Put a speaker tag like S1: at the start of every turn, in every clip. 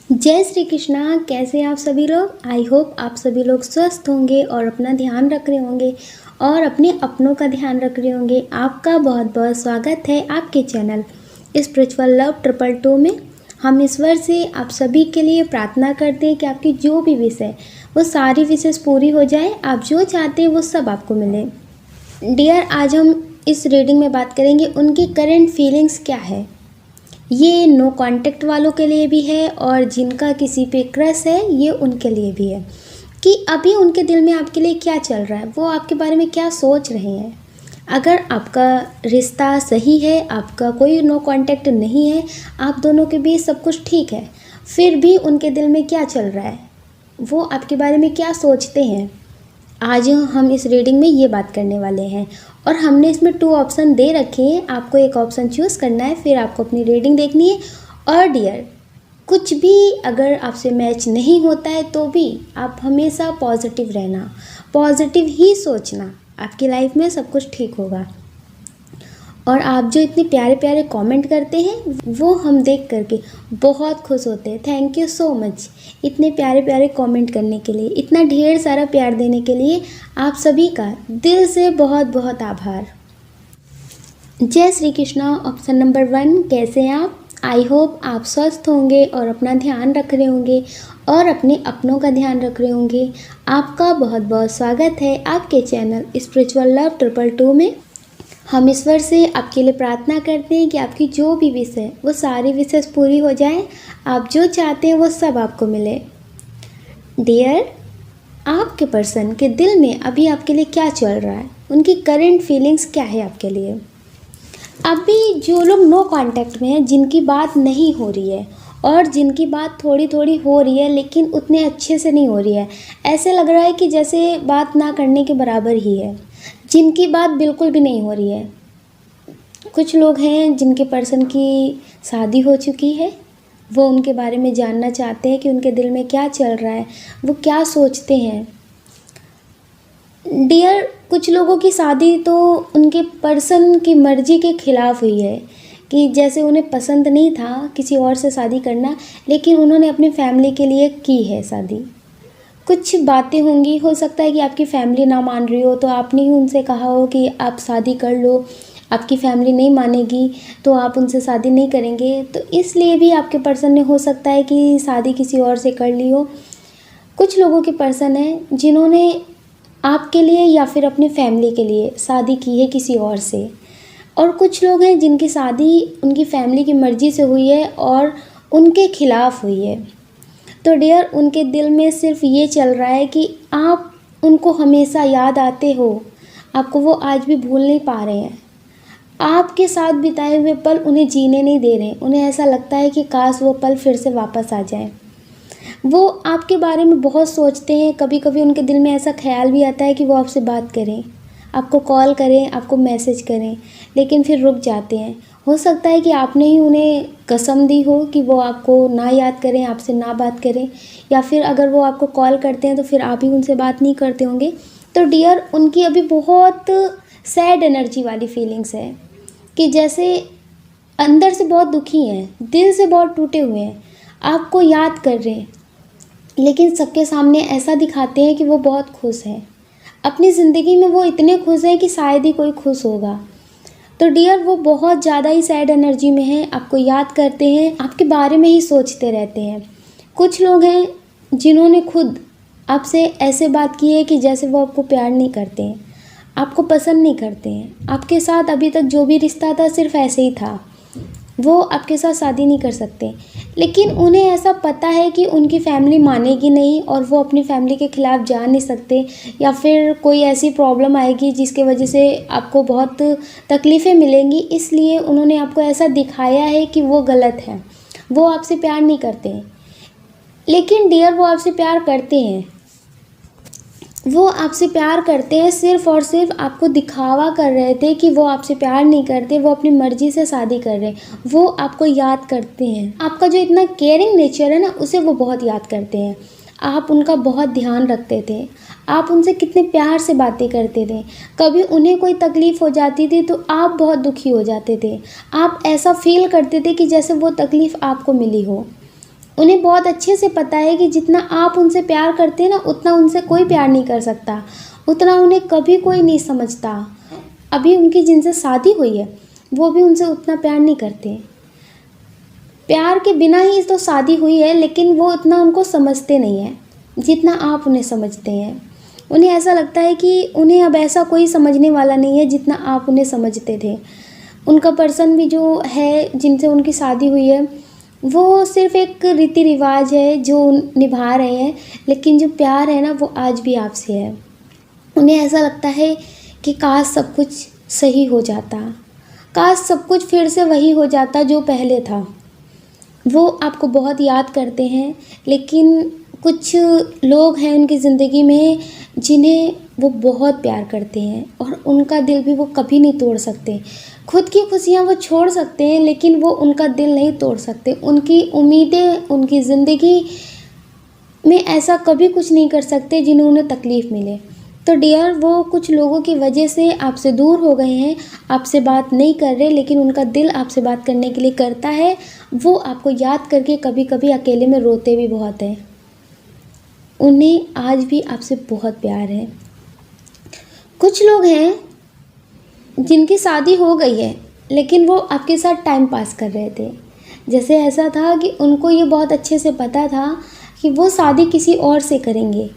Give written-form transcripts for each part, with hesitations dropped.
S1: जय श्री कृष्णा। कैसे हैं आप सभी लोग। आई होप आप सभी लोग स्वस्थ होंगे और अपना ध्यान रख रहे होंगे और अपने अपनों का ध्यान रख रहे होंगे। आपका बहुत बहुत स्वागत है आपके चैनल स्पिरिचुअल लव 222 में। हम ईश्वर से आप सभी के लिए प्रार्थना करते हैं कि आपकी जो भी विश है वो सारी विशेष पूरी हो जाए। आप जो चाहते हैं वो सब आपको मिले। डियर, आज हम इस रीडिंग में बात करेंगे उनकी करंट फीलिंग्स क्या है। ये नो कांटेक्ट वालों के लिए भी है और जिनका किसी पे क्रश है ये उनके लिए भी है कि अभी उनके दिल में आपके लिए क्या चल रहा है, वो आपके बारे में क्या सोच रहे हैं। अगर आपका रिश्ता सही है, आपका कोई नो कांटेक्ट नहीं है, आप दोनों के बीच सब कुछ ठीक है, फिर भी उनके दिल में क्या चल रहा है, वो आपके बारे में क्या सोचते हैं, आज हम इस रीडिंग में ये बात करने वाले हैं। और हमने इसमें 2 ऑप्शन दे रखे हैं, आपको एक ऑप्शन चूज़ करना है, फिर आपको अपनी रीडिंग देखनी है। और डियर, कुछ भी अगर आपसे मैच नहीं होता है तो भी आप हमेशा पॉजिटिव रहना, पॉजिटिव ही सोचना, आपकी लाइफ में सब कुछ ठीक होगा। और आप जो इतने प्यारे प्यारे कमेंट करते हैं वो हम देख करके बहुत खुश होते हैं। थैंक यू सो मच इतने प्यारे प्यारे कमेंट करने के लिए, इतना ढेर सारा प्यार देने के लिए आप सभी का दिल से बहुत बहुत आभार। जय श्री कृष्णा। ऑप्शन नंबर 1, कैसे हैं आप। आई होप आप स्वस्थ होंगे और अपना ध्यान रख रहे होंगे और अपने अपनों का ध्यान रख रहे होंगे। आपका बहुत बहुत स्वागत है आपके चैनल स्पिरिचुअल लव 222 में। हम ईश्वर से आपके लिए प्रार्थना करते हैं कि आपकी जो भी विश है वो सारी विशेष पूरी हो जाए। आप जो चाहते हैं वो सब आपको मिले। डियर, आपके पर्सन के दिल में अभी आपके लिए क्या चल रहा है, उनकी करंट फीलिंग्स क्या है आपके लिए। अभी जो लोग नो कांटेक्ट में हैं, जिनकी बात नहीं हो रही है और जिनकी बात थोड़ी थोड़ी हो रही है लेकिन उतने अच्छे से नहीं हो रही है, ऐसे लग रहा है कि जैसे बात ना करने के बराबर ही है, जिनकी बात बिल्कुल भी नहीं हो रही है। कुछ लोग हैं जिनके पर्सन की शादी हो चुकी है, वो उनके बारे में जानना चाहते हैं कि उनके दिल में क्या चल रहा है, वो क्या सोचते हैं। डियर, कुछ लोगों की शादी तो उनके पर्सन की मर्ज़ी के ख़िलाफ़ हुई है कि जैसे उन्हें पसंद नहीं था किसी और से शादी करना, लेकिन उन्होंने अपनी फैमिली के लिए की है शादी। कुछ बातें होंगी, हो सकता है कि आपकी फैमिली ना मान रही हो तो आपने ही उनसे कहा हो कि आप शादी कर लो, आपकी फैमिली नहीं मानेगी तो आप उनसे शादी नहीं करेंगे, तो इसलिए भी आपके पर्सन ने हो सकता है कि शादी किसी और से कर ली हो। कुछ लोगों के पर्सन हैं जिन्होंने आपके लिए या फिर अपनी फैमिली के लिए शादी की है किसी और से, और कुछ लोग हैं जिनकी शादी उनकी फैमिली की मर्ज़ी से हुई है और उनके खिलाफ़ हुई है। तो डियर, उनके दिल में सिर्फ ये चल रहा है कि आप उनको हमेशा याद आते हो, आपको वो आज भी भूल नहीं पा रहे हैं। आपके साथ बिताए हुए पल उन्हें जीने नहीं दे रहे, उन्हें ऐसा लगता है कि काश वो पल फिर से वापस आ जाए। वो आपके बारे में बहुत सोचते हैं, कभी कभी उनके दिल में ऐसा ख्याल भी आता है कि वो आपसे बात करें, आपको कॉल करें, आपको मैसेज करें, लेकिन फिर रुक जाते हैं। हो सकता है कि आपने ही उन्हें कसम दी हो कि वो आपको ना याद करें, आपसे ना बात करें, या फिर अगर वो आपको कॉल करते हैं तो फिर आप ही उनसे बात नहीं करते होंगे। तो डियर, उनकी अभी बहुत सैड एनर्जी वाली फीलिंग्स है कि जैसे अंदर से बहुत दुखी हैं, दिल से बहुत टूटे हुए हैं, आपको याद कर रहे हैं, लेकिन सबके सामने ऐसा दिखाते हैं कि वो बहुत खुश हैं। अपनी ज़िंदगी में वो इतने खुश हैं कि शायद ही कोई खुश होगा। तो डियर, वो बहुत ज़्यादा ही सैड एनर्जी में हैं, आपको याद करते हैं, आपके बारे में ही सोचते रहते हैं। कुछ लोग हैं जिन्होंने खुद आपसे ऐसे बात की है कि जैसे वो आपको प्यार नहीं करते हैं, आपको पसंद नहीं करते हैं, आपके साथ अभी तक जो भी रिश्ता था सिर्फ ऐसे ही था, वो आपके साथ शादी नहीं कर सकते, लेकिन उन्हें ऐसा पता है कि उनकी फैमिली मानेगी नहीं और वो अपनी फैमिली के ख़िलाफ़ जा नहीं सकते, या फिर कोई ऐसी प्रॉब्लम आएगी जिसके वजह से आपको बहुत तकलीफ़ें मिलेंगी, इसलिए उन्होंने आपको ऐसा दिखाया है कि वो गलत है, वो आपसे प्यार नहीं करते हैं। लेकिन डियर, वो आपसे प्यार करते हैं, वो आपसे प्यार करते हैं, सिर्फ़ और सिर्फ आपको दिखावा कर रहे थे कि वो आपसे प्यार नहीं करते, वो अपनी मर्ज़ी से शादी कर रहे हैं, वो आपको याद करते हैं। आपका जो इतना केयरिंग नेचर है ना, उसे वो बहुत याद करते हैं। आप उनका बहुत ध्यान रखते थे, आप उनसे कितने प्यार से बातें करते थे, कभी उन्हें कोई तकलीफ़ हो जाती थी तो आप बहुत दुखी हो जाते थे, आप ऐसा फील करते थे कि जैसे वो तकलीफ़ आपको मिली हो। उन्हें बहुत अच्छे से पता है कि जितना आप उनसे प्यार करते हैं ना, उतना उनसे कोई प्यार नहीं कर सकता, उतना उन्हें कभी कोई नहीं समझता। अभी उनकी जिनसे शादी हुई है वो भी उनसे उतना प्यार नहीं करते। प्यार के बिना ही तो शादी हुई है, लेकिन वो उतना उनको समझते नहीं हैं जितना आप उन्हें समझते हैं। उन्हें ऐसा लगता है कि उन्हें अब ऐसा कोई समझने वाला नहीं है जितना आप उन्हें समझते थे। उनका पर्सन भी जो है जिनसे उनकी शादी हुई है, वो सिर्फ़ एक रीति रिवाज है जो निभा रहे हैं, लेकिन जो प्यार है ना वो आज भी आपसे है। उन्हें ऐसा लगता है कि काश सब कुछ सही हो जाता, काश सब कुछ फिर से वही हो जाता जो पहले था। वो आपको बहुत याद करते हैं, लेकिन कुछ लोग हैं उनकी ज़िंदगी में जिन्हें वो बहुत प्यार करते हैं और उनका दिल भी वो कभी नहीं तोड़ सकते। खुद की खुशियाँ वो छोड़ सकते हैं, लेकिन वो उनका दिल नहीं तोड़ सकते। उनकी उम्मीदें, उनकी ज़िंदगी में ऐसा कभी कुछ नहीं कर सकते जिन्हें उन्हें तकलीफ़ मिले। तो डियर, वो कुछ लोगों की वजह से आपसे दूर हो गए हैं, आपसे बात नहीं कर रहे, लेकिन उनका दिल आपसे बात करने के लिए करता है। वो आपको याद करके कभी कभी अकेले में रोते भी बहुत हैं। उन्हें आज भी आपसे बहुत प्यार है। कुछ लोग हैं जिनकी शादी हो गई है, लेकिन वो आपके साथ टाइम पास कर रहे थे। जैसे ऐसा था कि उनको ये बहुत अच्छे से पता था कि वो शादी किसी और से करेंगे,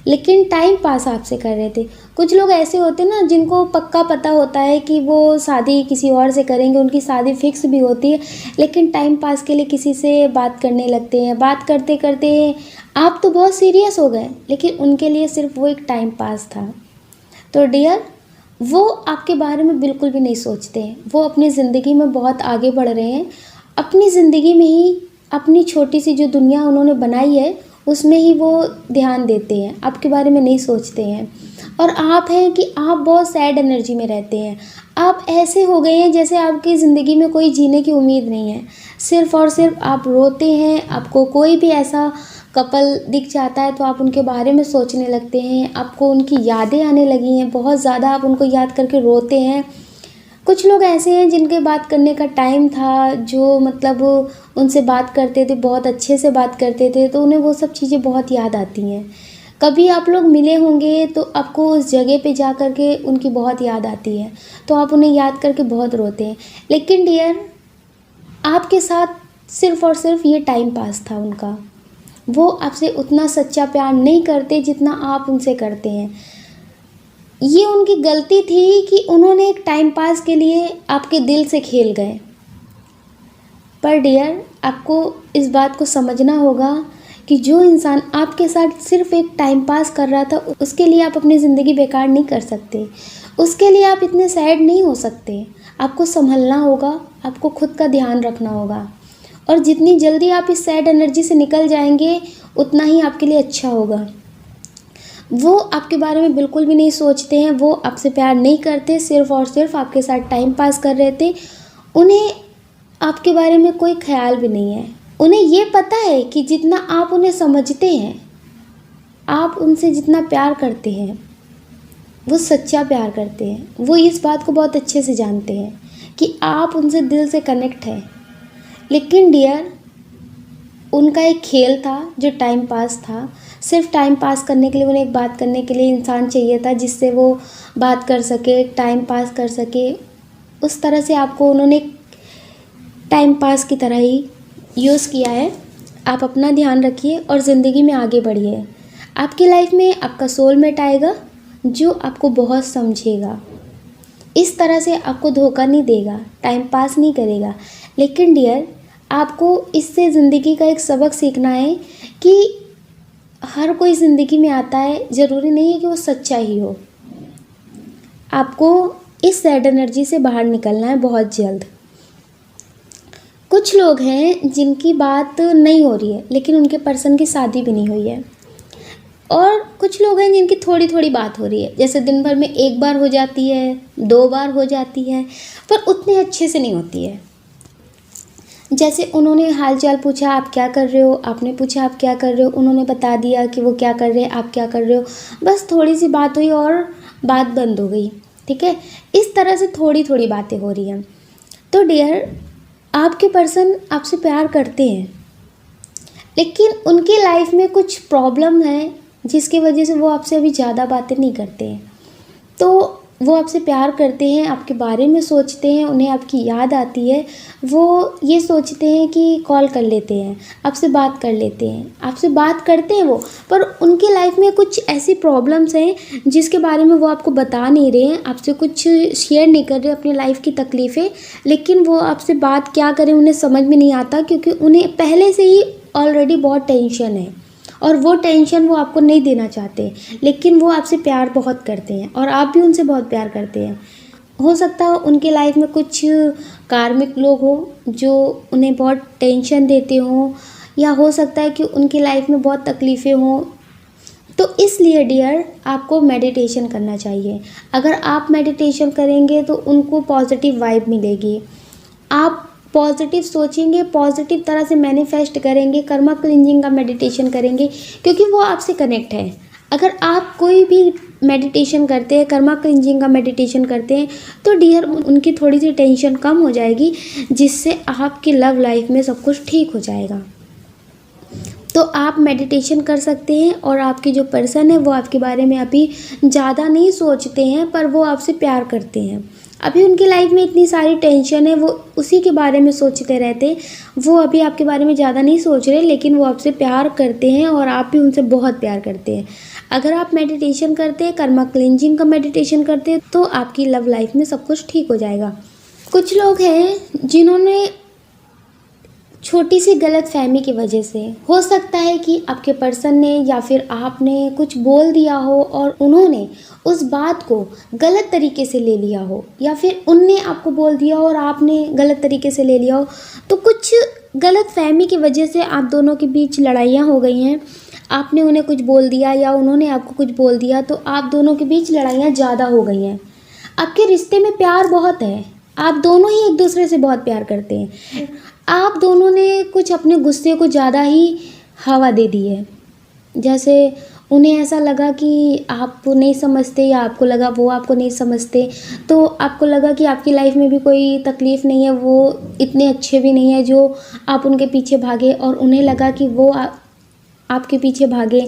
S1: लेकिन टाइम पास आपसे कर रहे थे। कुछ लोग ऐसे होते हैं ना जिनको पक्का पता होता है कि वो शादी किसी और से करेंगे, उनकी शादी फिक्स भी होती है, लेकिन टाइम पास के लिए किसी से बात करने लगते हैं। बात करते करते आप तो बहुत सीरियस हो गए, लेकिन उनके लिए सिर्फ वो एक टाइम पास था। तो डियर, वो आपके बारे में बिल्कुल भी नहीं सोचते हैं। वो अपनी ज़िंदगी में बहुत आगे बढ़ रहे हैं। अपनी ज़िंदगी में ही अपनी छोटी सी जो दुनिया उन्होंने बनाई है उसमें ही वो ध्यान देते हैं, आपके बारे में नहीं सोचते हैं। और आप हैं कि आप बहुत सैड एनर्जी में रहते हैं। आप ऐसे हो गए हैं जैसे आपकी ज़िंदगी में कोई जीने की उम्मीद नहीं है। सिर्फ़ और सिर्फ आप रोते हैं। आपको कोई भी ऐसा कपल दिख जाता है तो आप उनके बारे में सोचने लगते हैं, आपको उनकी यादें आने लगी हैं, बहुत ज़्यादा आप उनको याद करके रोते हैं। कुछ लोग ऐसे हैं जिनके बात करने का टाइम था, जो मतलब उनसे बात करते थे, बहुत अच्छे से बात करते थे, तो उन्हें वो सब चीज़ें बहुत याद आती हैं। कभी आप लोग मिले होंगे तो आपको उस जगह पे जा कर के उनकी बहुत याद आती है, तो आप उन्हें याद करके बहुत रोते हैं। लेकिन डियर, आपके साथ सिर्फ़ और सिर्फ ये टाइम पास था उनका। वो आपसे उतना सच्चा प्यार नहीं करते जितना आप उनसे करते हैं। ये उनकी गलती थी कि उन्होंने एक टाइम पास के लिए आपके दिल से खेल गए। पर डियर, आपको इस बात को समझना होगा कि जो इंसान आपके साथ सिर्फ एक टाइम पास कर रहा था, उसके लिए आप अपनी ज़िंदगी बेकार नहीं कर सकते। उसके लिए आप इतने सैड नहीं हो सकते। आपको संभलना होगा, आपको खुद का ध्यान रखना होगा, और जितनी जल्दी आप इस सैड एनर्जी से निकल जाएंगे उतना ही आपके लिए अच्छा होगा। वो आपके बारे में बिल्कुल भी नहीं सोचते हैं, वो आपसे प्यार नहीं करते, सिर्फ़ और सिर्फ आपके साथ टाइम पास कर रहे थे। उन्हें आपके बारे में कोई ख्याल भी नहीं है। उन्हें ये पता है कि जितना आप उन्हें समझते हैं, आप उनसे जितना प्यार करते हैं, वो सच्चा प्यार करते हैं। वो इस बात को बहुत अच्छे से जानते हैं कि आप उनसे दिल से कनेक्ट हैं। लेकिन डियर, उनका एक खेल था जो टाइम पास था। सिर्फ टाइम पास करने के लिए उन्हें एक बात करने के लिए इंसान चाहिए था जिससे वो बात कर सके, टाइम पास कर सके। उस तरह से आपको उन्होंने टाइम पास की तरह ही यूज़ किया है। आप अपना ध्यान रखिए और ज़िंदगी में आगे बढ़िए। आपकी लाइफ में आपका सोलमेट आएगा जो आपको बहुत समझेगा। इस तरह से आपको धोखा नहीं देगा, टाइम पास नहीं करेगा। लेकिन डियर, आपको इससे ज़िंदगी का एक सबक सीखना है कि हर कोई ज़िंदगी में आता है, ज़रूरी नहीं है कि वो सच्चा ही हो। आपको इस सैड एनर्जी से बाहर निकलना है बहुत जल्द। कुछ लोग हैं जिनकी बात नहीं हो रही है, लेकिन उनके पर्सन की शादी भी नहीं हुई है। और कुछ लोग हैं जिनकी थोड़ी थोड़ी बात हो रही है, जैसे दिन भर में एक बार हो जाती है, 2 बार हो जाती है, पर उतने अच्छे से नहीं होती है। जैसे उन्होंने हालचाल पूछा, आप क्या कर रहे हो, आपने पूछा आप क्या कर रहे हो, उन्होंने बता दिया कि वो क्या कर रहे हैं, आप क्या कर रहे हो, बस थोड़ी सी बात हुई और बात बंद हो गई। ठीक है, इस तरह से थोड़ी थोड़ी बातें हो रही हैं। तो डियर, आपके पर्सन आपसे प्यार करते हैं, लेकिन उनकी लाइफ में कुछ प्रॉब्लम है जिसकी वजह से वो आपसे अभी ज़्यादा बातें नहीं करते हैं। तो वो आपसे प्यार करते हैं, आपके बारे में सोचते हैं, उन्हें आपकी याद आती है, वो ये सोचते हैं कि कॉल कर लेते हैं, आपसे बात कर लेते हैं, आपसे बात करते हैं वो, पर उनकी लाइफ में कुछ ऐसी प्रॉब्लम्स हैं जिसके बारे में वो आपको बता नहीं रहे हैं, आपसे कुछ शेयर नहीं कर रहे अपनी लाइफ की तकलीफ़ें। लेकिन वो आपसे बात क्या करें उन्हें समझ में नहीं आता, क्योंकि उन्हें पहले से ही ऑलरेडी बहुत टेंशन है और वो टेंशन वो आपको नहीं देना चाहते, लेकिन वो आपसे प्यार बहुत करते हैं और आप भी उनसे बहुत प्यार करते हैं। हो सकता है उनके लाइफ में कुछ कार्मिक लोग हों जो उन्हें बहुत टेंशन देते हों, या हो सकता है कि उनकी लाइफ में बहुत तकलीफ़ें हों। तो इसलिए डियर, आपको मेडिटेशन करना चाहिए। अगर आप मेडिटेशन करेंगे तो उनको पॉजिटिव वाइब मिलेगी। आप पॉजिटिव सोचेंगे, पॉजिटिव तरह से मैनिफेस्ट करेंगे, कर्मा क्लिंजिंग का मेडिटेशन करेंगे, क्योंकि वो आपसे कनेक्ट है। अगर आप कोई भी मेडिटेशन करते हैं, कर्मा क्लिंजिंग का मेडिटेशन करते हैं, तो डियर उनकी थोड़ी सी टेंशन कम हो जाएगी, जिससे आपकी लव लाइफ में सब कुछ ठीक हो जाएगा। तो आप मेडिटेशन कर सकते हैं और आपके जो पर्सन है वो आपके बारे में अभी ज़्यादा नहीं सोचते हैं, पर वो आपसे प्यार करते हैं। अभी उनकी लाइफ में इतनी सारी टेंशन है, वो उसी के बारे में सोचते रहते हैं। वो अभी आपके बारे में ज़्यादा नहीं सोच रहे, लेकिन वो आपसे प्यार करते हैं और आप भी उनसे बहुत प्यार करते हैं। अगर आप मेडिटेशन करते हैं, कर्मा क्लिंजिंग का मेडिटेशन करते हैं, तो आपकी लव लाइफ में सब कुछ ठीक हो जाएगा। कुछ लोग हैं जिन्होंने छोटी सी गलत फहमी की वजह से, हो सकता है कि आपके पर्सन ने या फिर आपने कुछ बोल दिया हो और उन्होंने उस बात को गलत तरीके से ले लिया हो, या फिर उनने आपको बोल दिया हो और आपने गलत तरीके से ले लिया हो। तो कुछ गलत फहमी की वजह से आप दोनों के बीच लड़ाइयाँ हो गई हैं। आपने उन्हें कुछ बोल दिया या उन्होंने आपको कुछ बोल दिया, तो आप दोनों के बीच लड़ाइयाँ ज़्यादा हो गई हैं। आपके रिश्ते में प्यार बहुत है, आप दोनों ही एक दूसरे से बहुत प्यार करते हैं। आप दोनों ने कुछ अपने गुस्से को ज़्यादा ही हवा दे दी है। जैसे उन्हें ऐसा लगा कि आप नहीं समझते, या आपको लगा वो आपको नहीं समझते, तो आपको लगा कि आपकी लाइफ में भी कोई तकलीफ़ नहीं है, वो इतने अच्छे भी नहीं है जो आप उनके पीछे भागे, और उन्हें लगा कि वो आपके पीछे भागे।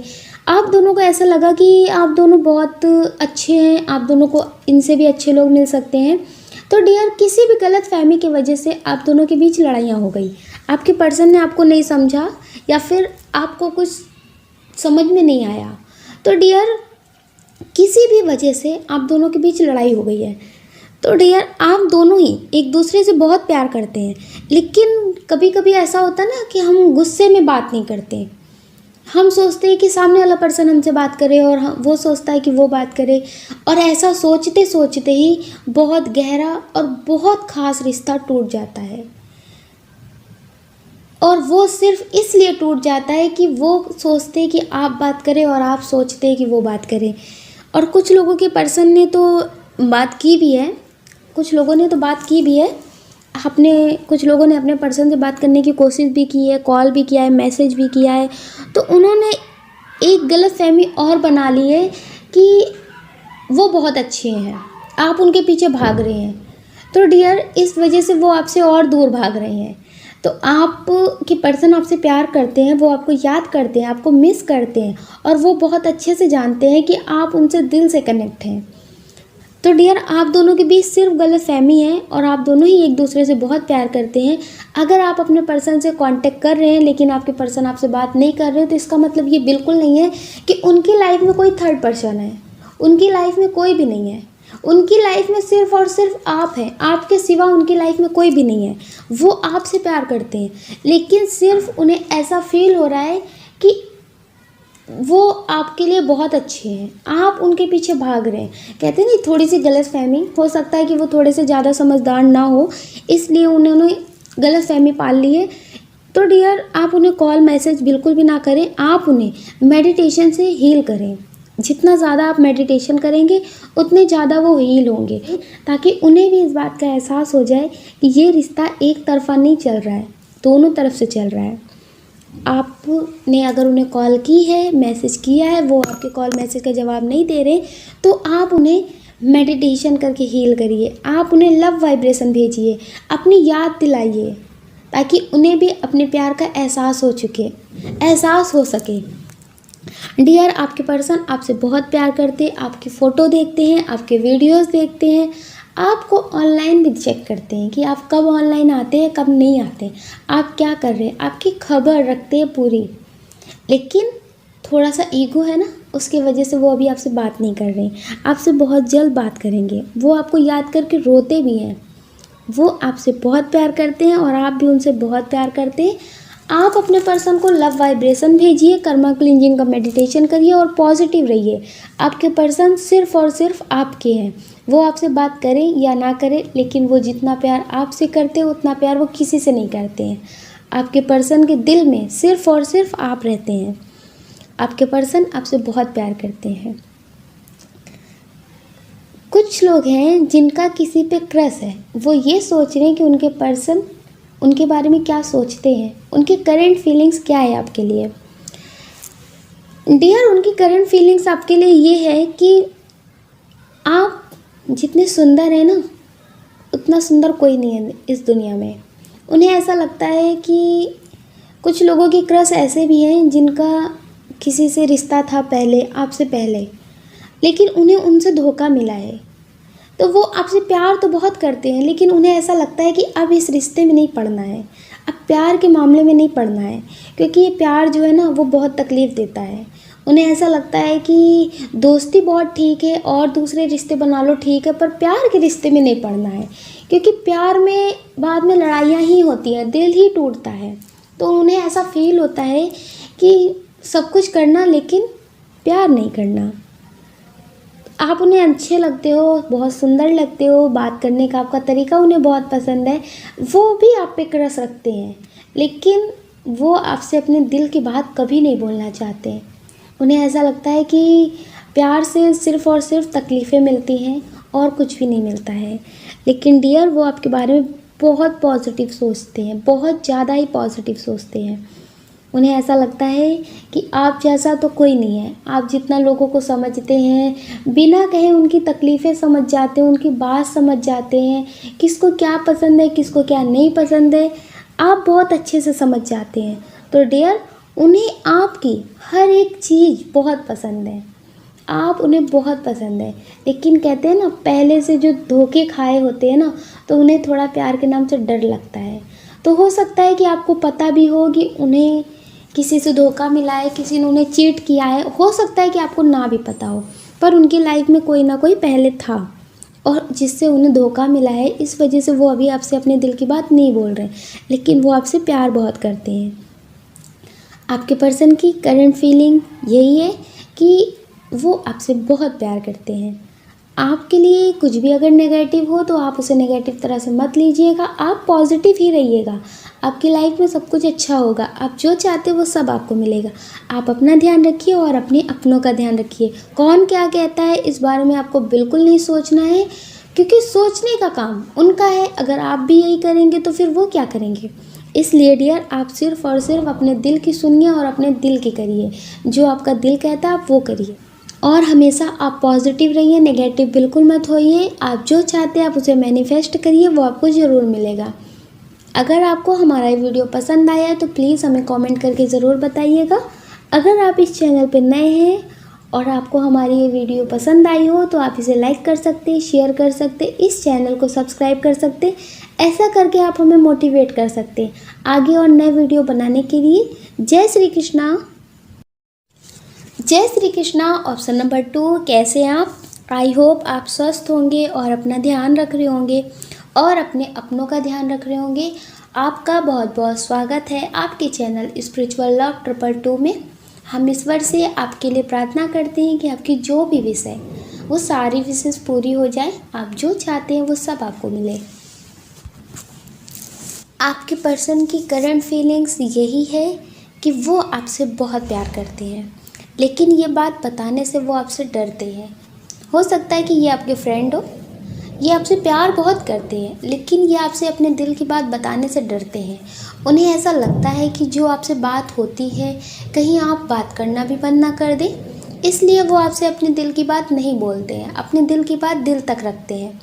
S1: आप दोनों को ऐसा लगा कि आप दोनों बहुत अच्छे हैं, आप दोनों को इनसे भी अच्छे लोग मिल सकते हैं। तो डियर, किसी भी गलत फहमी की वजह से आप दोनों के बीच लड़ाइयाँ हो गई। आपके पर्सन ने आपको नहीं समझा, या फिर आपको कुछ समझ में नहीं आया। तो डियर, किसी भी वजह से आप दोनों के बीच लड़ाई हो गई है। तो डियर, आप दोनों ही एक दूसरे से बहुत प्यार करते हैं, लेकिन कभी कभी ऐसा होता है ना कि हम गुस्से में बात नहीं करते। हम सोचते हैं कि सामने वाला पर्सन हमसे बात करे और वो सोचता है कि वो बात करे, और ऐसा सोचते सोचते ही बहुत गहरा और बहुत ख़ास रिश्ता टूट जाता है। और वो सिर्फ इसलिए टूट जाता है कि वो सोचते हैं कि आप बात करें और आप सोचते हैं कि वो बात करें। और कुछ लोगों के पर्सन ने तो बात की भी है, कुछ लोगों ने तो बात की भी है, कुछ लोगों ने अपने पर्सन से बात करने की कोशिश भी की है, कॉल भी किया है, मैसेज भी किया है। तो उन्होंने एक गलत फहमी और बना ली है कि वो बहुत अच्छे हैं, आप उनके पीछे भाग रहे हैं। तो डियर, इस वजह से वो आपसे और दूर भाग रहे हैं। तो आपकी पर्सन आपसे प्यार करते हैं, वो आपको याद करते हैं, आपको मिस करते हैं, और वो बहुत अच्छे से जानते हैं कि आप उनसे दिल से कनेक्ट हैं। तो डियर, आप दोनों के बीच सिर्फ गलत फहमी है और आप दोनों ही एक दूसरे से बहुत प्यार करते हैं। अगर आप अपने पर्सन से कांटेक्ट कर रहे हैं लेकिन आपके पर्सन आपसे बात नहीं कर रहे, तो इसका मतलब ये बिल्कुल नहीं है कि उनकी लाइफ में कोई थर्ड पर्सन है। उनकी लाइफ में कोई भी नहीं है। उनकी लाइफ में सिर्फ और सिर्फ आप हैं। आपके सिवा उनकी लाइफ में कोई भी नहीं है। वो आपसे प्यार करते हैं, लेकिन सिर्फ उन्हें ऐसा फील हो रहा है कि वो आपके लिए बहुत अच्छे हैं, आप उनके पीछे भाग रहे हैं। कहते हैं नहीं, थोड़ी सी गलतफहमी, हो सकता है कि वो थोड़े से ज़्यादा समझदार ना हो, इसलिए उन्होंने गलतफहमी पाल ली है। तो डियर, आप उन्हें कॉल मैसेज बिल्कुल भी ना करें, आप उन्हें मेडिटेशन से हील करें। जितना ज़्यादा आप मेडिटेशन करेंगे उतने ज़्यादा वो हील होंगे, ताकि उन्हें भी इस बात का एहसास हो जाए कि ये रिश्ता एक तरफा नहीं चल रहा है, दोनों तरफ से चल रहा है। आपने अगर उन्हें कॉल की है, मैसेज किया है, वो आपके कॉल मैसेज का जवाब नहीं दे रहे, तो आप उन्हें मेडिटेशन करके हील करिए। आप उन्हें लव वाइब्रेशन भेजिए, अपनी याद दिलाइए, ताकि उन्हें भी अपने प्यार का एहसास हो चुके। एहसास हो सके। डियर, आपके पर्सन आपसे बहुत प्यार करते हैं, आपकी फ़ोटो देखते हैं, आपके वीडियोस देखते हैं, आपको ऑनलाइन भी चेक करते हैं कि आप कब ऑनलाइन आते हैं कब नहीं आते, आप क्या कर रहे हैं, आपकी खबर रखते हैं पूरी। लेकिन थोड़ा सा ईगो है ना, उसकी वजह से वो अभी आपसे बात नहीं कर रहे हैं। आपसे बहुत जल्द बात करेंगे, वो आपको याद करके रोते भी हैं। वो आपसे बहुत प्यार करते हैं और आप भी उनसे बहुत प्यार करते हैं। आप अपने पर्सन को लव वाइब्रेशन भेजिए, कर्मा क्लिंजिंग का मेडिटेशन करिए और पॉजिटिव रहिए। आपके पर्सन सिर्फ़ और सिर्फ आपके हैं। वो आपसे बात करें या ना करें, लेकिन वो जितना प्यार आपसे करते हैं उतना प्यार वो किसी से नहीं करते हैं। आपके पर्सन के दिल में सिर्फ़ और सिर्फ आप रहते हैं। आपके पर्सन आपसे बहुत प्यार करते हैं। कुछ लोग हैं जिनका किसी पे क्रश है, वो ये सोच रहे हैं कि उनके पर्सन उनके बारे में क्या सोचते हैं, उनकी करंट फीलिंग्स क्या है आपके लिए। डियर, उनकी करंट फीलिंग्स आपके लिए ये है कि आप जितने सुंदर हैं ना, उतना सुंदर कोई नहीं है इस दुनिया में। उन्हें ऐसा लगता है कि कुछ लोगों की क्रश ऐसे भी हैं जिनका किसी से रिश्ता था पहले, आपसे पहले, लेकिन उन्हें उनसे धोखा मिला है। तो वो आपसे प्यार तो बहुत करते हैं, लेकिन उन्हें ऐसा लगता है कि अब इस रिश्ते में नहीं पड़ना है, अब प्यार के मामले में नहीं पड़ना है, क्योंकि ये प्यार जो है ना वो बहुत तकलीफ़ देता है। उन्हें ऐसा लगता है कि दोस्ती बहुत ठीक है और दूसरे रिश्ते बना लो ठीक है, पर प्यार के रिश्ते में नहीं पड़ना है, क्योंकि प्यार में बाद में लड़ाइयाँ ही होती हैं, दिल ही टूटता है। तो उन्हें ऐसा फील होता है कि सब कुछ करना लेकिन प्यार नहीं करना। आप उन्हें अच्छे लगते हो, बहुत सुंदर लगते हो, बात करने का आपका तरीका उन्हें बहुत पसंद है, वो भी आप पे क्रश रखते हैं, लेकिन वो आपसे अपने दिल की बात कभी नहीं बोलना चाहते। उन्हें ऐसा लगता है कि प्यार से सिर्फ़ और सिर्फ तकलीफ़ें मिलती हैं और कुछ भी नहीं मिलता है। लेकिन डियर, वो आपके बारे में बहुत पॉजिटिव सोचते हैं, बहुत ज़्यादा ही पॉजिटिव सोचते हैं। उन्हें ऐसा लगता है कि आप जैसा तो कोई नहीं है। आप जितना लोगों को समझते हैं, बिना कहे उनकी तकलीफ़ें समझ जाते हैं, उनकी बात समझ जाते हैं, किसको क्या पसंद है किसको क्या नहीं पसंद है, आप बहुत अच्छे से समझ जाते हैं। तो डियर, उन्हें आपकी हर एक चीज़ बहुत पसंद है, आप उन्हें बहुत पसंद है। लेकिन कहते हैं ना, पहले से जो धोखे खाए होते हैं ना, तो उन्हें थोड़ा प्यार के नाम से डर लगता है। तो हो सकता है कि आपको पता भी हो कि उन्हें किसी से धोखा मिला है, किसी ने उन्हें चीट किया है। हो सकता है कि आपको ना भी पता हो, पर उनकी लाइफ में कोई ना कोई पहले था और जिससे उन्हें धोखा मिला है, इस वजह से वो अभी आपसे अपने दिल की बात नहीं बोल रहे, लेकिन वो आपसे प्यार बहुत करते हैं। आपके पर्सन की करंट फीलिंग यही है कि वो आपसे बहुत प्यार करते हैं। आपके लिए कुछ भी अगर नेगेटिव हो तो आप उसे नेगेटिव तरह से मत लीजिएगा, आप पॉजिटिव ही रहिएगा। आपकी लाइफ में सब कुछ अच्छा होगा, आप जो चाहते हो वो सब आपको मिलेगा। आप अपना ध्यान रखिए और अपने अपनों का ध्यान रखिए। कौन क्या कहता है इस बारे में आपको बिल्कुल नहीं सोचना है, क्योंकि सोचने का काम उनका है। अगर आप भी यही करेंगे तो फिर वो क्या करेंगे। इसलिए डियर, आप सिर्फ़ और सिर्फ अपने दिल की सुनिए और अपने दिल की करिए। जो आपका दिल कहता है आप वो करिए और हमेशा आप पॉजिटिव रहिए, नेगेटिव बिल्कुल मत होइए। आप जो चाहते हैं आप उसे मैनिफेस्ट करिए, वो आपको ज़रूर मिलेगा। अगर आपको हमारा ये वीडियो पसंद आया है तो प्लीज़ हमें कमेंट करके ज़रूर बताइएगा। अगर आप इस चैनल पर नए हैं और आपको हमारी ये वीडियो पसंद आई हो तो आप इसे लाइक कर सकते हैं, शेयर कर सकते हैं, इस चैनल को सब्सक्राइब कर सकते हैं। ऐसा करके आप हमें मोटिवेट कर सकते हैं आगे और नए वीडियो बनाने के लिए। जय श्री कृष्णा। जय श्री कृष्णा। ऑप्शन नंबर 2, कैसे हैं आप? आई होप आप स्वस्थ होंगे और अपना ध्यान रख रहे होंगे और अपने अपनों का ध्यान रख रहे होंगे। आपका बहुत बहुत स्वागत है आपके चैनल स्पिरिचुअल लव 222 में। हम ईश्वर से आपके लिए प्रार्थना करते हैं कि आपकी जो भी विश है वो सारी विशेष पूरी हो जाए, आप जो चाहते हैं वो सब आपको मिले। आपके पर्सन की करंट फीलिंग्स यही है कि वो आपसे बहुत प्यार करते हैं, लेकिन ये बात बताने से वो आपसे डरते हैं। हो सकता है कि ये आपके फ्रेंड हो, ये आपसे प्यार बहुत करते हैं, लेकिन ये आपसे अपने दिल की बात बताने से डरते हैं। उन्हें ऐसा लगता है कि जो आपसे बात होती है कहीं आप बात करना भी बंद ना कर दें, इसलिए वो आपसे अपने दिल की बात नहीं बोलते हैं, अपने दिल की बात दिल तक रखते हैं।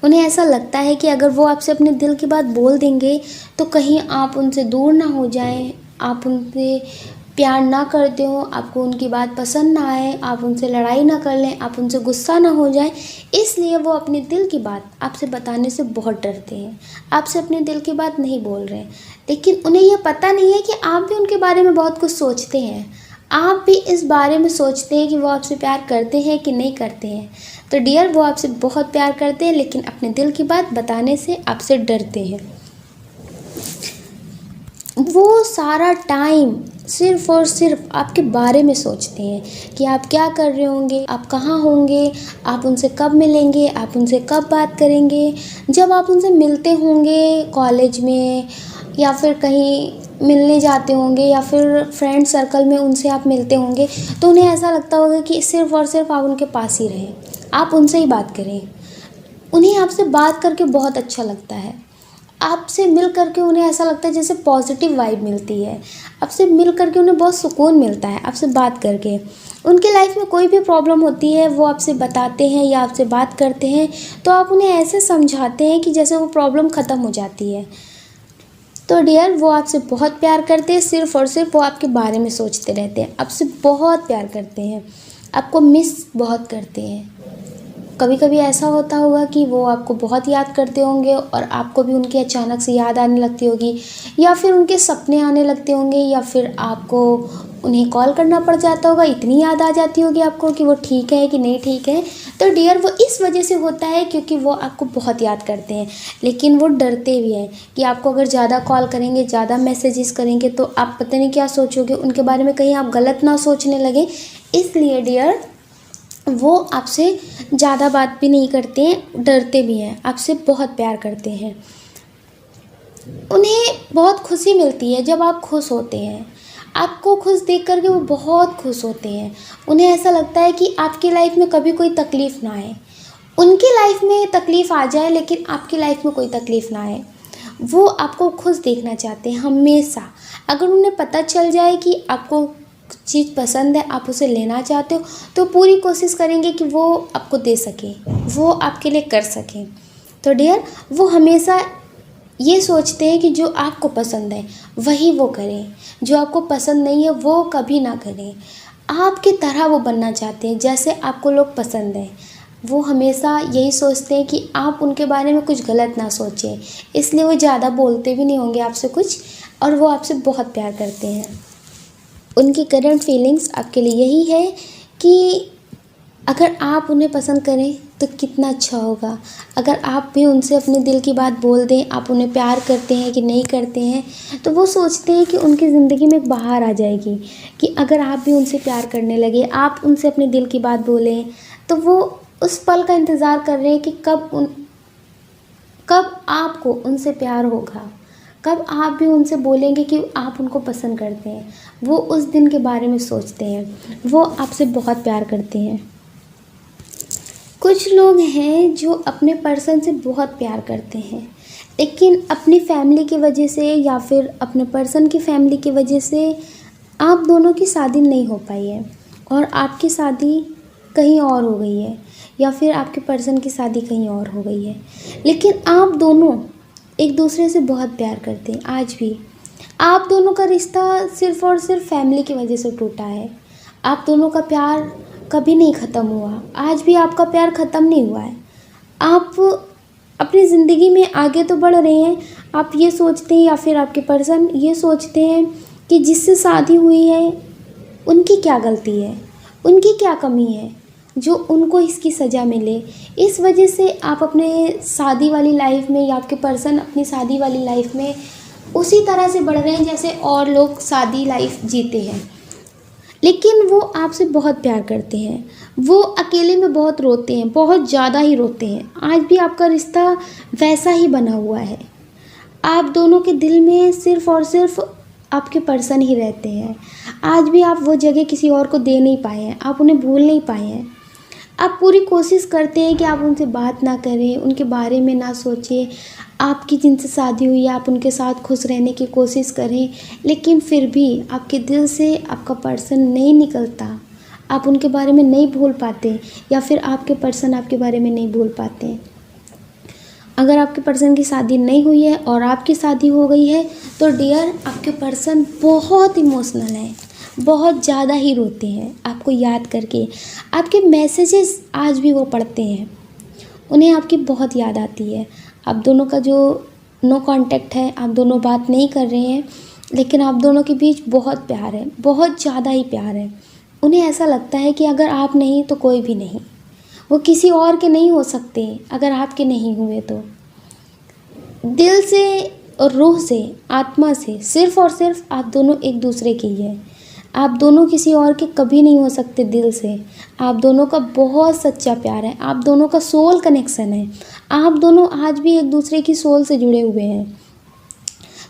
S1: उन्हें ऐसा लगता है कि अगर वो आपसे अपने दिल की बात बोल देंगे तो कहीं आप उनसे दूर ना हो जाएं, आप उनसे प्यार ना करते हो, आपको उनकी बात पसंद ना आए, आप उनसे लड़ाई ना कर लें, आप उनसे गुस्सा ना हो जाए, इसलिए वो अपने दिल की बात आपसे बताने से बहुत डरते हैं, आपसे अपने दिल की बात नहीं बोल रहे हैं। लेकिन उन्हें यह पता नहीं है कि आप भी उनके बारे में बहुत कुछ सोचते हैं, आप भी इस बारे में सोचते हैं कि वो आपसे प्यार करते हैं कि नहीं करते हैं। तो डियर, वो आपसे बहुत प्यार करते हैं, लेकिन अपने दिल की बात बताने से आपसे डरते हैं। वो सारा टाइम सिर्फ़ और सिर्फ आपके बारे में सोचते हैं कि आप क्या कर रहे होंगे, आप कहाँ होंगे, आप उनसे कब मिलेंगे, आप उनसे कब बात करेंगे। जब आप उनसे मिलते होंगे कॉलेज में, या फिर कहीं मिलने जाते होंगे, या फिर फ्रेंड सर्कल में उनसे आप मिलते होंगे, तो उन्हें ऐसा लगता होगा कि सिर्फ़ और सिर्फ आप उनके पास ही रहें, आप उनसे ही बात करें। उन्हें आपसे बात करके बहुत अच्छा लगता है, आपसे मिल करके उन्हें ऐसा लगता है जैसे पॉजिटिव वाइब मिलती है, आपसे मिल करके उन्हें बहुत सुकून मिलता है आपसे बात करके। उनकी लाइफ में कोई भी प्रॉब्लम होती है, वो आपसे बताते हैं या आपसे बात करते हैं, तो आप उन्हें ऐसे समझाते हैं कि जैसे वो प्रॉब्लम ख़त्म हो जाती है। तो डियर, वो आपसे बहुत प्यार करते हैं, सिर्फ़ और सिर्फ वो आपके बारे में सोचते रहते हैं, आपसे बहुत प्यार करते हैं, आपको मिस बहुत करते हैं। कभी कभी ऐसा होता होगा कि वो आपको बहुत याद करते होंगे और आपको भी उनकी अचानक से याद आने लगती होगी, या फिर उनके सपने आने लगते होंगे, या फिर आपको उन्हें कॉल करना पड़ जाता होगा, इतनी याद आ जाती होगी आपको कि वो ठीक है कि नहीं ठीक है। तो डियर, वो इस वजह से होता है क्योंकि वो आपको बहुत याद करते हैं, लेकिन वो डरते भी हैं कि आपको अगर ज़्यादा कॉल करेंगे, ज़्यादा मैसेजेस करेंगे, तो आप पता नहीं क्या सोचोगे उनके बारे में, कहीं आप गलत ना सोचने लगे। इसलिए डियर, वो आपसे ज़्यादा बात भी नहीं करते हैं, डरते भी हैं, आपसे बहुत प्यार करते हैं। उन्हें बहुत खुशी मिलती है जब आप खुश होते हैं, आपको खुश देख करके वो बहुत खुश होते हैं। उन्हें ऐसा लगता है कि आपकी लाइफ में कभी कोई तकलीफ़ ना आए, उनकी लाइफ में तकलीफ़ आ जाए लेकिन आपकी लाइफ में कोई तकलीफ़ ना आए। वो आपको खुश देखना चाहते हैं हमेशा। अगर उन्हें पता चल जाए कि आपको चीज़ पसंद है, आप उसे लेना चाहते हो, तो पूरी कोशिश करेंगे कि वो आपको दे सकें, वो आपके लिए कर सकें। तो डियर, वो हमेशा ये सोचते हैं कि जो आपको पसंद है वही वो करें, जो आपको पसंद नहीं है वो कभी ना करें। आपकी तरह वो बनना चाहते हैं जैसे आपको लोग पसंद हैं। वो हमेशा यही सोचते हैं कि आप उनके बारे में कुछ गलत ना सोचें, इसलिए वो ज़्यादा बोलते भी नहीं होंगे आपसे कुछ, और वो आपसे बहुत प्यार करते हैं। उनकी करंट फीलिंग्स आपके लिए यही है कि अगर आप उन्हें पसंद करें तो कितना अच्छा होगा। अगर आप भी उनसे अपने दिल की बात बोल दें, आप उन्हें प्यार करते हैं कि नहीं करते हैं, तो वो सोचते हैं कि उनकी ज़िंदगी में एक बहार आ जाएगी कि अगर आप भी उनसे प्यार करने लगे, आप उनसे अपने दिल की बात बोलें, तो वो उस पल का इंतज़ार कर रहे हैं कि कब आपको उनसे प्यार होगा, कब आप भी उनसे बोलेंगे कि आप उनको पसंद करते हैं। वो उस दिन के बारे में सोचते हैं, वो आपसे बहुत प्यार करते हैं। कुछ लोग हैं जो अपने पर्सन से बहुत प्यार करते हैं, लेकिन अपनी फैमिली की वजह से या फिर अपने पर्सन की फैमिली की वजह से आप दोनों की शादी नहीं हो पाई है, और आपकी शादी कहीं और हो गई है, या फिर आपके पर्सन की शादी कहीं और हो गई है। लेकिन आप दोनों एक दूसरे से बहुत प्यार करते हैं। आज भी आप दोनों का रिश्ता सिर्फ़ और सिर्फ फैमिली की वजह से टूटा है। आप दोनों का प्यार कभी नहीं ख़त्म हुआ, आज भी आपका प्यार ख़त्म नहीं हुआ है। आप अपनी ज़िंदगी में आगे तो बढ़ रहे हैं, आप ये सोचते हैं या फिर आपके पर्सन ये सोचते हैं कि जिससे शादी हुई है उनकी क्या गलती है, उनकी क्या कमी है जो उनको इसकी सज़ा मिले। इस वजह से आप अपने शादी वाली लाइफ में, या आपके पर्सन अपनी शादी वाली लाइफ में उसी तरह से बढ़ रहे हैं जैसे और लोग शादी लाइफ जीते हैं। लेकिन वो आपसे बहुत प्यार करते हैं, वो अकेले में बहुत रोते हैं, बहुत ज़्यादा ही रोते हैं। आज भी आपका रिश्ता वैसा ही बना हुआ है। आप दोनों के दिल में सिर्फ़ और सिर्फ आपके पर्सन ही रहते हैं। आज भी आप वो जगह किसी और को दे नहीं पाए हैं, आप उन्हें भूल नहीं पाए हैं। आप पूरी कोशिश करते हैं कि आप उनसे बात ना करें, उनके बारे में ना सोचें, आपकी जिनसे शादी हुई है आप उनके साथ खुश रहने की कोशिश करें, लेकिन फिर भी आपके दिल से आपका पर्सन नहीं निकलता, आप उनके बारे में नहीं भूल पाते, या फिर आपके पर्सन आपके बारे में नहीं भूल पाते। अगर आपके पर्सन की शादी नहीं हुई है और आपकी शादी हो गई है, तो डियर, आपके पर्सन बहुत इमोशनल हैं, बहुत ज़्यादा ही रोते हैं आपको याद करके। आपके मैसेजेस आज भी वो पढ़ते हैं, उन्हें आपकी बहुत याद आती है। आप दोनों का जो नो कांटेक्ट है, आप दोनों बात नहीं कर रहे हैं, लेकिन आप दोनों के बीच बहुत प्यार है, बहुत ज़्यादा ही प्यार है। उन्हें ऐसा लगता है कि अगर आप नहीं तो कोई भी नहीं, वो किसी और के नहीं हो सकते अगर आपके नहीं हुए तो। दिल से और रूह से, आत्मा से, सिर्फ़ और सिर्फ आप दोनों एक दूसरे की है। आप दोनों किसी और के कभी नहीं हो सकते दिल से। आप दोनों का बहुत सच्चा प्यार है, आप दोनों का सोल कनेक्शन है। आप दोनों आज भी एक दूसरे की सोल से जुड़े हुए हैं।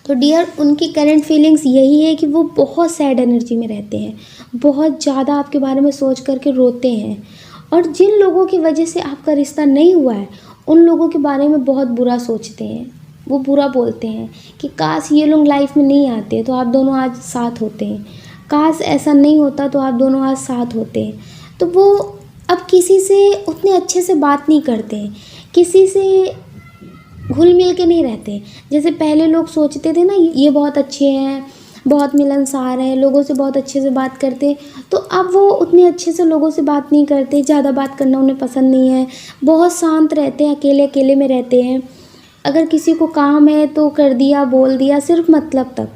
S1: तो डियर, उनकी करंट फीलिंग्स यही है कि वो बहुत सैड एनर्जी में रहते हैं, बहुत ज़्यादा आपके बारे में सोच करके रोते हैं। और जिन लोगों की वजह से आपका रिश्ता नहीं हुआ है, उन लोगों के बारे में बहुत बुरा सोचते हैं। वो बुरा बोलते हैं कि काश ये लोग लाइफ में नहीं आते तो आप दोनों आज साथ होते हैं, काश ऐसा नहीं होता तो आप दोनों आज साथ होते हैं। तो वो अब किसी से उतने अच्छे से बात नहीं करते, किसी से घुल मिल के नहीं रहते। जैसे पहले लोग सोचते थे ना, ये बहुत अच्छे हैं, बहुत मिलनसार हैं, लोगों से बहुत अच्छे से बात करते, तो अब वो उतने अच्छे से लोगों से बात नहीं करते। ज़्यादा बात करना उन्हें पसंद नहीं है, बहुत शांत रहते हैं, अकेले अकेले में रहते हैं। अगर किसी को काम है तो कर दिया, बोल दिया, सिर्फ मतलब तक,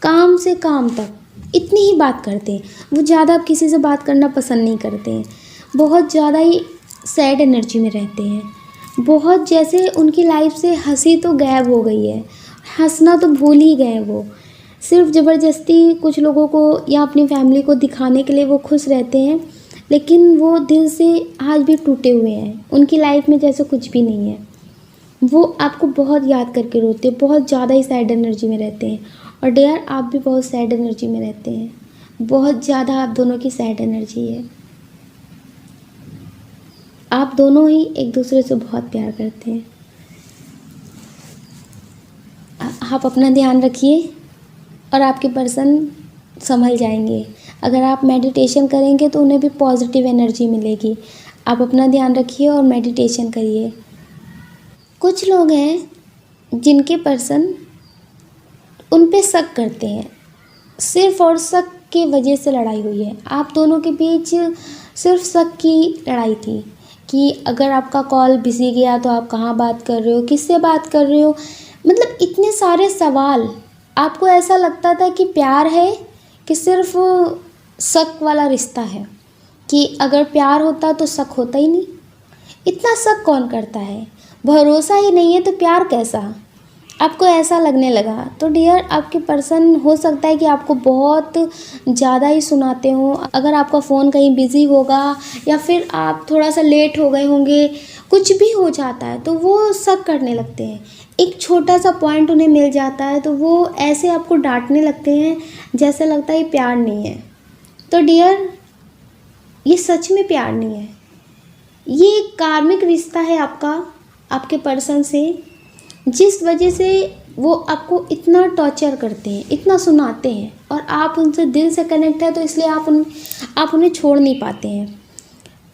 S1: काम से काम तक, इतनी ही बात करते हैं। वो ज़्यादा अब किसी से बात करना पसंद नहीं करते हैं, बहुत ज़्यादा ही सैड एनर्जी में रहते हैं। बहुत जैसे उनकी लाइफ से हंसी तो गायब हो गई है, हंसना तो भूल ही गए वो। सिर्फ ज़बरदस्ती कुछ लोगों को या अपनी फैमिली को दिखाने के लिए वो खुश रहते हैं, लेकिन वो दिल से आज भी टूटे हुए हैं। उनकी लाइफ में जैसे कुछ भी नहीं है। वो आपको बहुत याद करके रोते हैं, बहुत ज़्यादा ही सैड एनर्जी में रहते हैं। और डियर, आप भी बहुत सैड एनर्जी में रहते हैं, बहुत ज़्यादा आप दोनों की सैड एनर्जी है। आप दोनों ही एक दूसरे से बहुत प्यार करते हैं। आप अपना ध्यान रखिए और आपके पर्सन संभल जाएंगे। अगर आप मेडिटेशन करेंगे तो उन्हें भी पॉजिटिव एनर्जी मिलेगी। आप अपना ध्यान रखिए और मेडिटेशन करिए। कुछ लोग हैं जिनके पर्सन उन पे शक करते हैं, सिर्फ़ और शक की वजह से लड़ाई हुई है। आप दोनों के बीच सिर्फ शक की लड़ाई थी कि अगर आपका कॉल बिजी गया तो आप कहाँ बात कर रहे हो, किससे बात कर रहे हो, मतलब इतने सारे सवाल। आपको ऐसा लगता था कि प्यार है कि सिर्फ शक वाला रिश्ता है, कि अगर प्यार होता तो शक होता ही नहीं। इतना शक कौन करता है, भरोसा ही नहीं है तो प्यार कैसा, आपको ऐसा लगने लगा। तो डियर, आपके पर्सन हो सकता है कि आपको बहुत ज़्यादा ही सुनाते हो। अगर आपका फ़ोन कहीं बिज़ी होगा या फिर आप थोड़ा सा लेट हो गए होंगे, कुछ भी हो जाता है तो वो शक करने लगते हैं। एक छोटा सा पॉइंट उन्हें मिल जाता है तो वो ऐसे आपको डांटने लगते हैं जैसे लगता है ये प्यार नहीं है। तो डियर, ये सच में प्यार नहीं है, ये एक कार्मिक रिश्ता है आपका आपके पर्सन से, जिस वजह से वो आपको इतना टॉर्चर करते हैं, इतना सुनाते हैं, और आप उनसे दिल से कनेक्ट है तो इसलिए आप उन्हें छोड़ नहीं पाते हैं।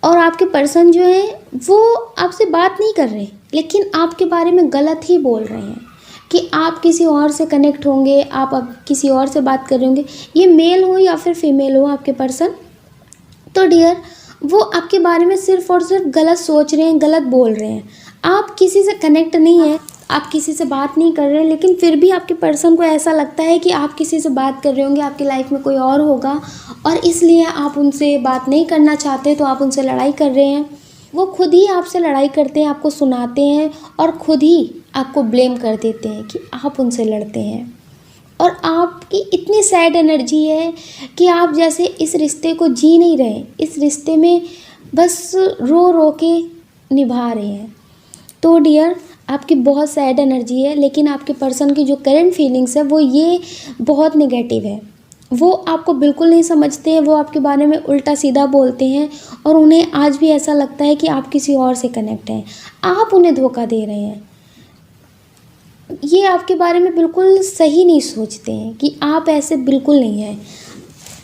S1: और आपके पर्सन जो है वो आपसे बात नहीं कर रहे, लेकिन आपके बारे में गलत ही बोल रहे हैं कि आप किसी और से कनेक्ट होंगे, आप अब किसी और से बात कर रहे होंगे। ये मेल हो या फिर फीमेल हो आपके पर्सन, तो डियर, वो आपके बारे में सिर्फ और सिर्फ गलत सोच रहे हैं, गलत बोल रहे हैं। आप किसी से कनेक्ट नहीं है, आप किसी से बात नहीं कर रहे हैं, लेकिन फिर भी आपके पर्सन को ऐसा लगता है कि आप किसी से बात कर रहे होंगे, आपकी लाइफ में कोई और होगा, और इसलिए आप उनसे बात नहीं करना चाहते तो आप उनसे लड़ाई कर रहे हैं। वो खुद ही आपसे लड़ाई करते हैं, आपको सुनाते हैं और खुद ही आपको ब्लेम कर देते हैं कि आप उनसे लड़ते हैं। और आपकी इतनी सैड एनर्जी है कि आप जैसे इस रिश्ते को जी नहीं रहे, इस रिश्ते में बस रो रो के निभा रहे हैं। तो डियर, आपकी बहुत सैड एनर्जी है, लेकिन आपके पर्सन की जो करंट फीलिंग्स है वो ये बहुत नेगेटिव है। वो आपको बिल्कुल नहीं समझते हैं, वो आपके बारे में उल्टा सीधा बोलते हैं और उन्हें आज भी ऐसा लगता है कि आप किसी और से कनेक्ट हैं, आप उन्हें धोखा दे रहे हैं। ये आपके बारे में बिल्कुल सही नहीं सोचते हैं कि आप ऐसे बिल्कुल नहीं हैं।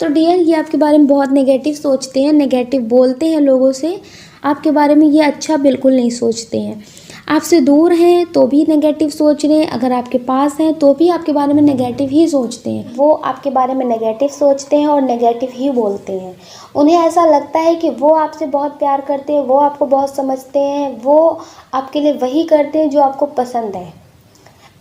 S1: तो डियर, ये आपके बारे में बहुत नेगेटिव सोचते हैं, नेगेटिव बोलते हैं लोगों से, आपके बारे में ये अच्छा बिल्कुल नहीं सोचते हैं। आपसे दूर हैं तो भी नेगेटिव सोच रहे हैं, अगर आपके पास हैं तो भी आपके बारे में नेगेटिव ही सोचते हैं। वो आपके बारे में नेगेटिव सोचते हैं और नेगेटिव ही बोलते हैं। उन्हें ऐसा लगता है कि वो आपसे बहुत प्यार करते हैं, वो आपको बहुत समझते हैं, वो आपके लिए वही करते हैं जो आपको पसंद है,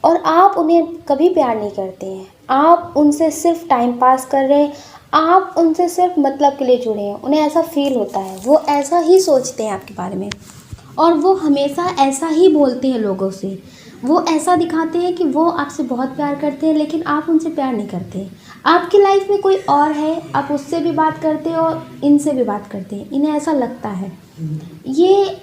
S1: और आप उन्हें कभी प्यार नहीं करते हैं। आप उनसे सिर्फ टाइम पास कर रहे हैं, आप उनसे सिर्फ मतलब के लिए जुड़े हैं। उन्हें ऐसा फील होता है, वो ऐसा ही सोचते हैं आपके बारे में, और वो हमेशा ऐसा ही बोलते हैं लोगों से। वो ऐसा दिखाते हैं कि वो आपसे बहुत प्यार करते हैं, लेकिन आप उनसे प्यार नहीं करते। आपकी लाइफ में कोई और है, आप उससे भी बात करते हैं और इनसे भी बात करते हैं। इन्हें ऐसा लगता है, ये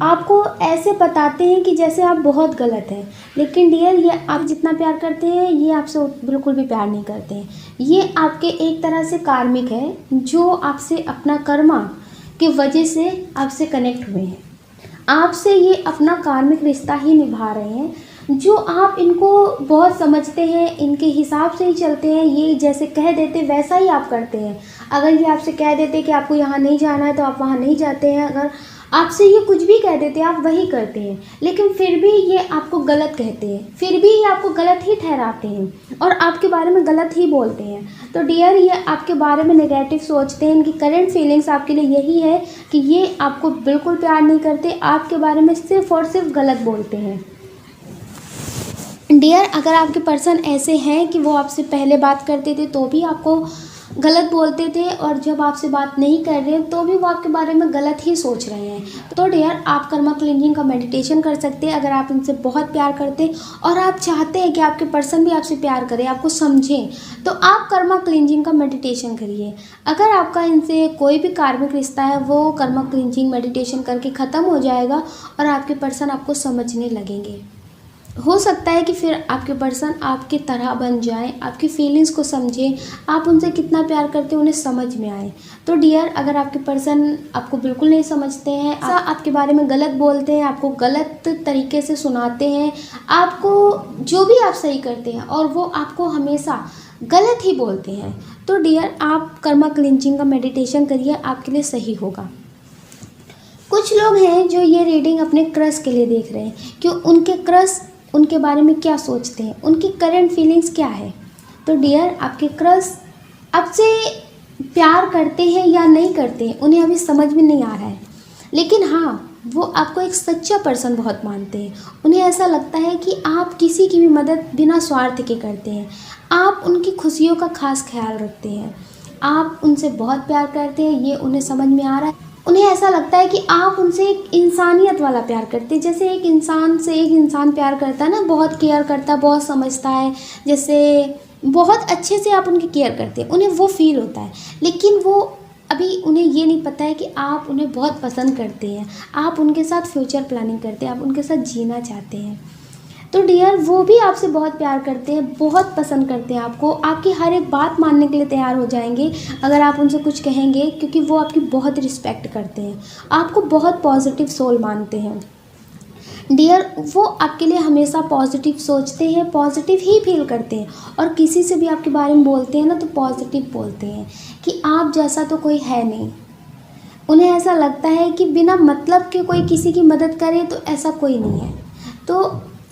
S1: आपको ऐसे बताते हैं कि जैसे आप बहुत गलत हैं, लेकिन डियर ये आप जितना प्यार करते हैं ये आपसे बिल्कुल भी प्यार नहीं करते हैं। ये आपके एक तरह से कार्मिक है, जो आपसे अपना कर्मा की वजह से आपसे कनेक्ट हुए हैं। आपसे ये अपना कार्मिक रिश्ता ही निभा रहे हैं, जो आप इनको बहुत समझते हैं, इनके हिसाब से ही चलते हैं। ये जैसे कह देते वैसा ही आप करते हैं। अगर ये आपसे कह देते कि आपको यहाँ नहीं जाना है तो आप वहाँ नहीं जाते हैं। अगर आपसे ये कुछ भी कह देते हैं आप वही करते हैं, लेकिन फिर भी ये आपको गलत कहते हैं, फिर भी ये आपको गलत ही ठहराते हैं और आपके बारे में गलत ही बोलते हैं। तो डियर, ये आपके बारे में नेगेटिव सोचते हैं। इनकी करंट फीलिंग्स आपके लिए यही है कि ये आपको बिल्कुल प्यार नहीं करते, आपके बारे में सिर्फ और सिर्फ गलत बोलते हैं। डियर, अगर आपके पर्सन ऐसे हैं कि वो आपसे पहले बात करते थे तो भी आपको गलत बोलते थे, और जब आपसे बात नहीं कर रहे हैं तो भी वो आपके बारे में गलत ही सोच रहे हैं, तो डियर आप कर्मा क्लींजिंग का मेडिटेशन कर सकते हैं। अगर आप इनसे बहुत प्यार करते हैं और आप चाहते हैं कि आपके पर्सन भी आपसे प्यार करे, आपको समझें, तो आप कर्मा क्लींजिंग का मेडिटेशन करिए। अगर आपका इनसे कोई भी कार्मिक रिश्ता है वो कर्मा क्लींजिंग मेडिटेशन करके ख़त्म हो जाएगा और आपके पर्सन आपको समझने लगेंगे। हो सकता है कि फिर आपके पर्सन आपकी तरह बन जाएं, आपकी फीलिंग्स को समझें, आप उनसे कितना प्यार करते हैं उन्हें समझ में आए। तो डियर, अगर आपके पर्सन आपको बिल्कुल नहीं समझते हैं, आपके बारे में गलत बोलते हैं, आपको गलत तरीके से सुनाते हैं, आपको जो भी आप सही करते हैं और वो आपको हमेशा गलत ही बोलते हैं, तो डियर आप कर्मा क्लींजिंग का मेडिटेशन करिए, आपके लिए सही होगा। कुछ लोग हैं जो ये रीडिंग अपने क्रश के लिए देख रहे हैं कि उनके क्रश उनके बारे में क्या सोचते हैं, उनकी करंट फीलिंग्स क्या है। तो डियर, आपके क्रश आपसे प्यार करते हैं या नहीं करते हैं उन्हें अभी समझ में नहीं आ रहा है, लेकिन हाँ वो आपको एक सच्चा पर्सन बहुत मानते हैं। उन्हें ऐसा लगता है कि आप किसी की भी मदद बिना स्वार्थ के करते हैं, आप उनकी खुशियों का खास ख्याल रखते हैं, आप उनसे बहुत प्यार करते हैं, ये उन्हें समझ में आ रहा है। उन्हें ऐसा लगता है कि आप उनसे एक इंसानियत वाला प्यार करते हैं, जैसे एक इंसान से एक इंसान प्यार करता है ना, बहुत केयर करता है, बहुत समझता है, जैसे बहुत अच्छे से आप उनकी केयर करते हैं, उन्हें वो फील होता है। लेकिन वो अभी उन्हें ये नहीं पता है कि आप उन्हें बहुत पसंद करते हैं, आप उनके साथ फ्यूचर प्लानिंग करते हैं, आप उनके साथ जीना चाहते हैं। तो डियर, वो भी आपसे बहुत प्यार करते हैं, बहुत पसंद करते हैं आपको, आपकी हर एक बात मानने के लिए तैयार हो जाएंगे अगर आप उनसे कुछ कहेंगे, क्योंकि वो आपकी बहुत रिस्पेक्ट करते हैं, आपको बहुत पॉजिटिव सोल मानते हैं। डियर, वो आपके लिए हमेशा पॉजिटिव सोचते हैं, पॉजिटिव ही फील करते हैं, और किसी से भी आपके बारे में बोलते हैं ना तो पॉजिटिव बोलते हैं कि आप जैसा तो कोई है नहीं। उन्हें ऐसा लगता है कि बिना मतलब के कोई किसी की मदद करे तो ऐसा कोई नहीं है। तो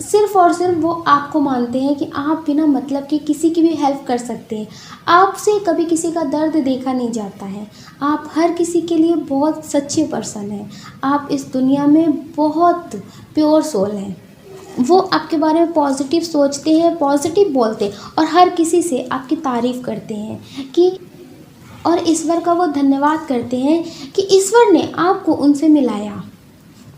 S1: सिर्फ़ और सिर्फ वो आपको मानते हैं कि आप बिना मतलब के किसी की भी हेल्प कर सकते हैं, आपसे कभी किसी का दर्द देखा नहीं जाता है, आप हर किसी के लिए बहुत सच्चे पर्सन हैं, आप इस दुनिया में बहुत प्योर सोल हैं। वो आपके बारे में पॉजिटिव सोचते हैं, पॉजिटिव बोलते हैं और हर किसी से आपकी तारीफ़ करते हैं कि, और ईश्वर का वो धन्यवाद करते हैं कि ईश्वर ने आपको उनसे मिलाया।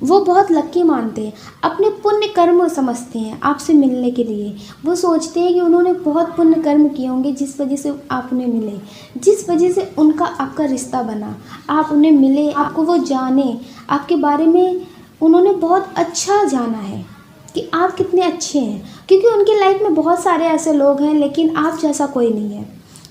S1: वो बहुत लकी मानते हैं, अपने पुण्य कर्म समझते हैं आपसे मिलने के लिए। वो सोचते हैं कि उन्होंने बहुत पुण्य कर्म किए होंगे जिस वजह से आप उन्हें मिले, जिस वजह से उनका आपका रिश्ता बना, आप उन्हें मिले, आपको वो जाने, आपके बारे में उन्होंने बहुत अच्छा जाना है कि आप कितने अच्छे हैं, क्योंकि उनकी लाइफ में बहुत सारे ऐसे लोग हैं लेकिन आप जैसा कोई नहीं है।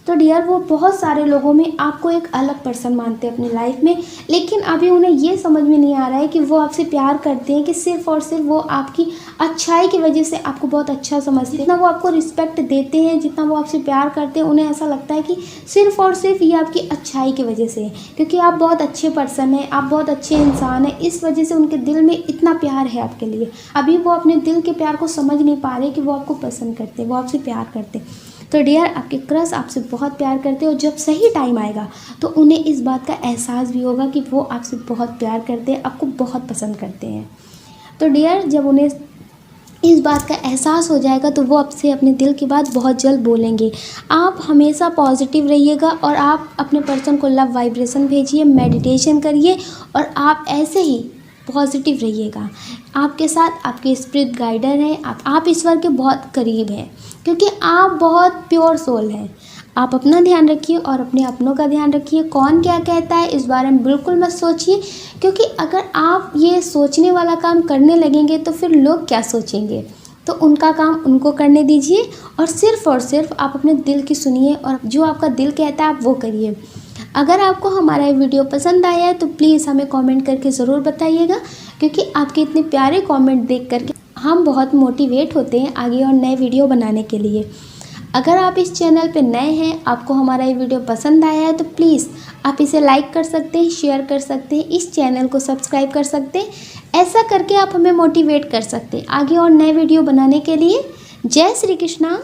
S1: तो डियर वो बहुत सारे लोगों में आपको एक अलग पर्सन मानते हैं अपनी लाइफ में, लेकिन अभी उन्हें ये समझ में नहीं आ रहा है कि वो आपसे प्यार करते हैं कि सिर्फ़ और सिर्फ वो आपकी अच्छाई की वजह से आपको बहुत अच्छा समझते हैं। जितना वो आपको रिस्पेक्ट देते हैं, जितना वो आपसे प्यार करते हैं, उन्हें ऐसा लगता है कि सिर्फ़ और सिर्फ ये आपकी अच्छाई की वजह से है, क्योंकि आप बहुत अच्छे पर्सन हैं, आप बहुत अच्छे इंसान हैं, इस वजह से उनके दिल में इतना प्यार है आपके लिए। अभी वो अपने दिल के प्यार को समझ नहीं पा रहे कि वो आपको पसंद करते हैं, वो आपसे प्यार करते हैं। तो डियर आपके क्रश आपसे बहुत प्यार करते हैं, और जब सही टाइम आएगा तो उन्हें इस बात का एहसास भी होगा कि वो आपसे बहुत प्यार करते हैं, आपको बहुत पसंद करते हैं। तो डियर जब उन्हें इस बात का एहसास हो जाएगा तो वो आपसे अपने दिल की बात बहुत जल्द बोलेंगे। आप हमेशा पॉजिटिव रहिएगा और आप अपने पर्सन को लव वाइब्रेशन भेजिए, मेडिटेशन करिए, और आप ऐसे ही पॉजिटिव रहिएगा। आपके साथ आपके स्पिरिट गाइडर हैं, आप ईश्वर के बहुत करीब हैं, क्योंकि आप बहुत प्योर सोल हैं। आप अपना ध्यान रखिए और अपने अपनों का ध्यान रखिए। कौन क्या कहता है इस बारे में बिल्कुल मत सोचिए, क्योंकि अगर आप ये सोचने वाला काम करने लगेंगे तो फिर लोग क्या सोचेंगे। तो उनका काम उनको करने दीजिए, और सिर्फ आप अपने दिल की सुनिए, और जो आपका दिल कहता है आप वो करिए। अगर आपको हमारा ये वीडियो पसंद आया है तो प्लीज़ हमें कमेंट करके ज़रूर बताइएगा, क्योंकि आपके इतने प्यारे कमेंट देख करके हम बहुत मोटिवेट होते हैं आगे और नए वीडियो बनाने के लिए। अगर आप इस चैनल पे नए हैं, आपको हमारा ये वीडियो पसंद आया है तो प्लीज़ आप इसे लाइक कर सकते हैं, शेयर कर सकते हैं, इस चैनल को सब्सक्राइब कर सकते हैं। ऐसा करके आप हमें मोटिवेट कर सकते हैं आगे और नए वीडियो बनाने के लिए। जय श्री कृष्णा।